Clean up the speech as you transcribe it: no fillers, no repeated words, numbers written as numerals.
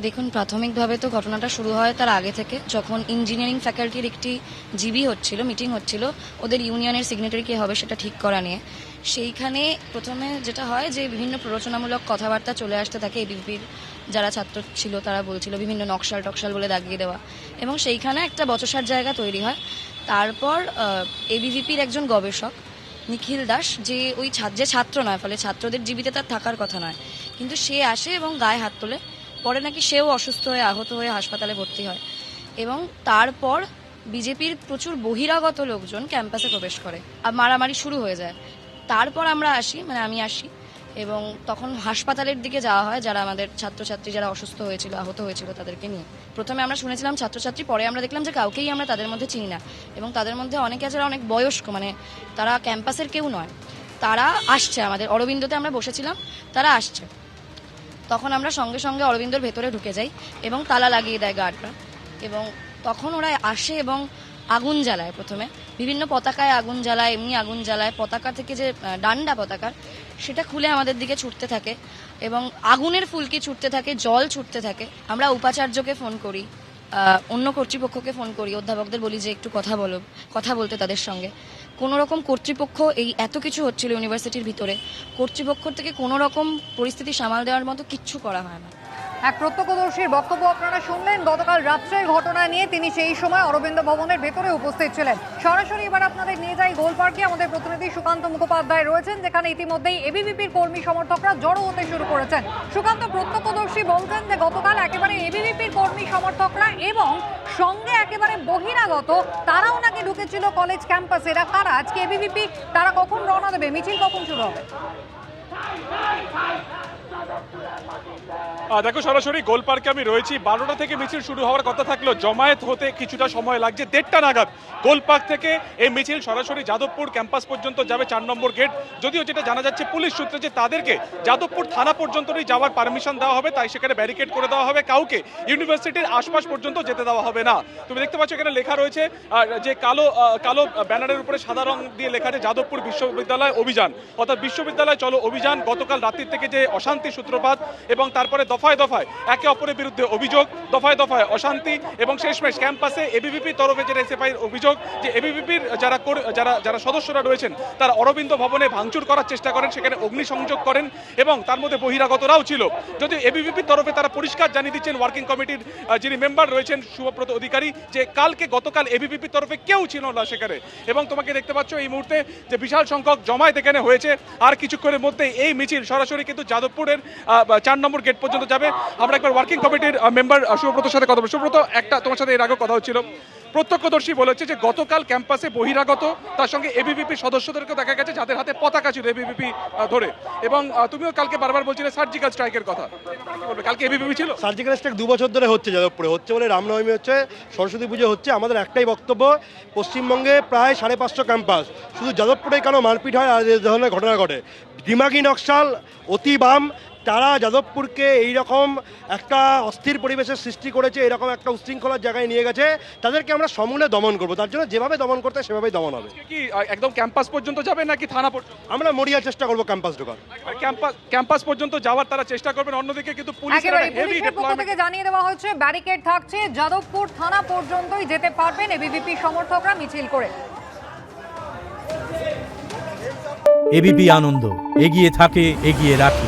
দেখুন, প্রাথমিকভাবে তো ঘটনাটা শুরু হয় তার আগে থেকে, যখন ইঞ্জিনিয়ারিং ফ্যাকাল্টির একটি জিবি হচ্ছিল, মিটিং হচ্ছিল ওদের ইউনিয়নের সিগনেটারি কে হবে সেটা ঠিক করা নিয়ে। সেইখানে প্রথমে যেটা হয় যে বিভিন্ন প্ররোচনামূলক কথাবার্তা চলে আসতে থাকে। এবিভিপির যারা ছাত্র ছিল তারা বলছিল বিভিন্ন নকশাল টকশাল বলে দাগিয়ে দেওয়া, এবং সেইখানে একটা বচসার জায়গা তৈরি হয়। তারপর এবিভিপির একজন গবেষক নিখিল দাস, যে ওই যে ছাত্র নয়, ফলে ছাত্রদের জীবিতে তার থাকার কথা নয়, কিন্তু সে আসে এবং গায়ে হাত তোলে। পরে নাকি সেও অসুস্থ হয়ে আহত হয়ে হাসপাতালে ভর্তি হয়, এবং তারপর বিজেপির প্রচুর বহিরাগত লোকজন ক্যাম্পাসে প্রবেশ করে আর মারামারি শুরু হয়ে যায়। তারপর আমরা আসি, মানে আমি আসি, এবং তখন হাসপাতালের দিকে যাওয়া হয় যারা আমাদের ছাত্রছাত্রী যারা অসুস্থ হয়েছিল, আহত হয়েছিল তাদেরকে নিয়ে। প্রথমে আমরা শুনেছিলাম ছাত্রছাত্রী, পরে আমরা দেখলাম যে কাউকেই আমরা তাদের মধ্যে চিনি না, এবং তাদের মধ্যে অনেকে যারা অনেক বয়স্ক, মানে তারা ক্যাম্পাসের কেউ নয়, তারা আসছে আমাদের অরবিন্দতে আমরা বসেছিলাম, তারা আসছে। তখন আমরা সঙ্গে সঙ্গে অরবিন্দর ভেতরে ঢুকে যাই এবং তালা লাগিয়ে দেয় গার্ডরা, এবং তখন ওরা আসে এবং আগুন জ্বালায়। প্রথমে বিভিন্ন পতাকায় আগুন জ্বালায়, এমনি আগুন জ্বালায়। পতাকা থেকে যে ডান্ডা পতাকার, সেটা খুলে আমাদের দিকে ছুটতে থাকে, এবং আগুনের ফুলকি ছুটতে থাকে, জল ছুটতে থাকে। আমরা উপাচার্যকে ফোন করি, অন্য কর্তৃপক্ষকে ফোন করি, অধ্যাপকদের বলি যে একটু কথা বলতে তাদের সঙ্গে। কোনো রকম কর্তৃপক্ষ, এই এত কিছু হচ্ছিল ইউনিভার্সিটির ভিতরে, কর্তৃপক্ষ থেকে কোনো রকম পরিস্থিতি সামাল দেওয়ার মতো কিচ্ছু করা হয় না। এক প্রত্যক্ষদর্শীর বক্তব্য আপনারা শুনলেন গতকাল রাত্রের ঘটনা নিয়ে। তিনি সেই সময় অরবিন্দ ভবনের ভেতরে উপস্থিত ছিলেন। সরাসরি এবার আপনাদের নিয়ে যাই গোল পার্কে। আমাদের প্রতিনিধি সুকান্ত মুখোপাধ্যায় রয়েছেন, যেখানে ইতিমধ্যেই এবিভিপির কর্মী সমর্থকরা জড়ো হতে শুরু করেছেন। সুকান্ত, প্রত্যক্ষদর্শী বলছেন যে গতকাল একেবারে এবিভিপির কর্মী সমর্থকরা এবং সঙ্গে একেবারে বহিরাগত তারাও নাকি ঢুকেছিল কলেজ ক্যাম্পাসে। এরা কারা? আজকে এবিভিপি তারা কখন রওনা দেবে? মিছিল কখন শুরু হবে? দেখো, সরাসরি গোল পার্কে আমি রয়েছি। 12টা থেকে মিছিল শুরু হওয়ার কথা থাকলেও জমায়েত হতে কিছুটা সময় লাগছে। 1:30টা নাগাদ গোল পার্ক থেকে এই মিছিল সরাসরি যাদবপুর ক্যাম্পাস পর্যন্ত যাবে, 4 নম্বর গেট। যদিও যেটা জানা যাচ্ছে পুলিশ সূত্রে যে তাদেরকে যাদবপুর থানা পর্যন্তই যাওয়ার পারমিশন দেওয়া হবে, তাই সেখানে ব্যারিকেড করে দেওয়া হবে, কাউকে ইউনিভার্সিটির আশপাশ পর্যন্ত যেতে দেওয়া হবে না। তুমি দেখতে পাচ্ছ এখানে লেখা রয়েছে, যে কালো ব্যানারের উপরে সাদা রং দিয়ে লেখা আছে যাদবপুর বিশ্ববিদ্যালয় অভিযান, অর্থাৎ বিশ্ববিদ্যালয় চলো অভিযান। গতকাল রাত্রির থেকে যে অশান্তি সূত্রপাত, এবং তারপরে দফায় দফায় একে অপরের বিরুদ্ধে অভিযোগ, দফায় দফায় অশান্তি, এবং শেষমেশ ক্যাম্পাসে এবিভিপির তরফে যে এসএফআইর অভিযোগ যে এবিভিপির যারা সদস্যরা রয়েছেন তারা অরবিন্দ ভবনে ভাঙচুর করার চেষ্টা করেন, সেখানে অগ্নিসংযোগ করেন, এবং তার মধ্যে বহিরাগতরাও ছিল। যদি এবিভিপির তরফে তারা পরিষ্কার জানিয়ে দিচ্ছেন, ওয়ার্কিং কমিটির যিনি মেম্বার রয়েছেন শুভব্রত অধিকারী, যে গতকাল এবিভিপির তরফে কেউ ছিল না সেখানে। এবং তোমাকে দেখতে পাচ্ছ এই মুহূর্তে যে বিশাল সংখ্যক জমায়েত এখানে হয়েছে। আর কিছুক্ষণের মধ্যে এই মিছিল সরাসরি কিন্তু যাদবপুরের 4 নম্বর গেট পর্যন্ত যাবে। আমরা একবার ওয়ার্কিং কমিটির মেম্বার শুভব্রতর সাথে কথা বলবো। সুব্রত, একটা তোমার সাথে এর আগে কথা হচ্ছিল, প্রত্যক্ষদর্শী বলেছে যে গতকাল ক্যাম্পাসে বহিরাগত, তার সঙ্গে এবিভিপি সদস্যদেরকে দেখা গেছে যাদের হাতে পতাকা ছিল এবিভিপি ধরে, এবং তুমিও কালকে বারবার বলছিলে সার্জিক্যাল স্ট্রাইকের কথা। কালকে এবিভিপি ছিল। সার্জিক্যাল স্ট্রাইক 2 বছর ধরে হচ্ছে, যাদবপুরে হচ্ছে বলে, রামনবমী হচ্ছে, সরস্বতী পুজো হচ্ছে। আমাদের একটাই বক্তব্য, পশ্চিমবঙ্গে প্রায় 550 ক্যাম্পাস, শুধু যাদবপুরেই কেন মারপিট হয় আর এই ধরনের ঘটনা ঘটে? দিমাগি নকশাল, অতি বাম, তারা যাদবপুরকে এইরকম একটা অস্থির পরিবেশের সৃষ্টি করেছে, এরকম একটা উশৃঙ্খলার জায়গায় নিয়ে গেছে। তাদেরকে আমরা সমূলে দমন করবো, তার জন্য যেভাবে দমন করতে সেভাবেই দমন হবে। কি একদম ক্যাম্পাস পর্যন্ত যাবে নাকি থানা পর্যন্ত? আমরা মরিয়ার চেষ্টা করবো ক্যাম্পাস ঢোকার। ক্যাম্পাস পর্যন্ত যাওয়ার তারা চেষ্টা করবেন। অন্যদিকে কিন্তু পুলিশের পক্ষ থেকে জানিয়ে দেওয়া হচ্ছে ব্যারিকেড থাকছে, যাদবপুর থানা পর্যন্তই যেতে পারবেন এবিভিপি সমর্থকরা মিছিল করে। এবিপি আনন্দ, এগিয়ে থাকে, এগিয়ে রাখে।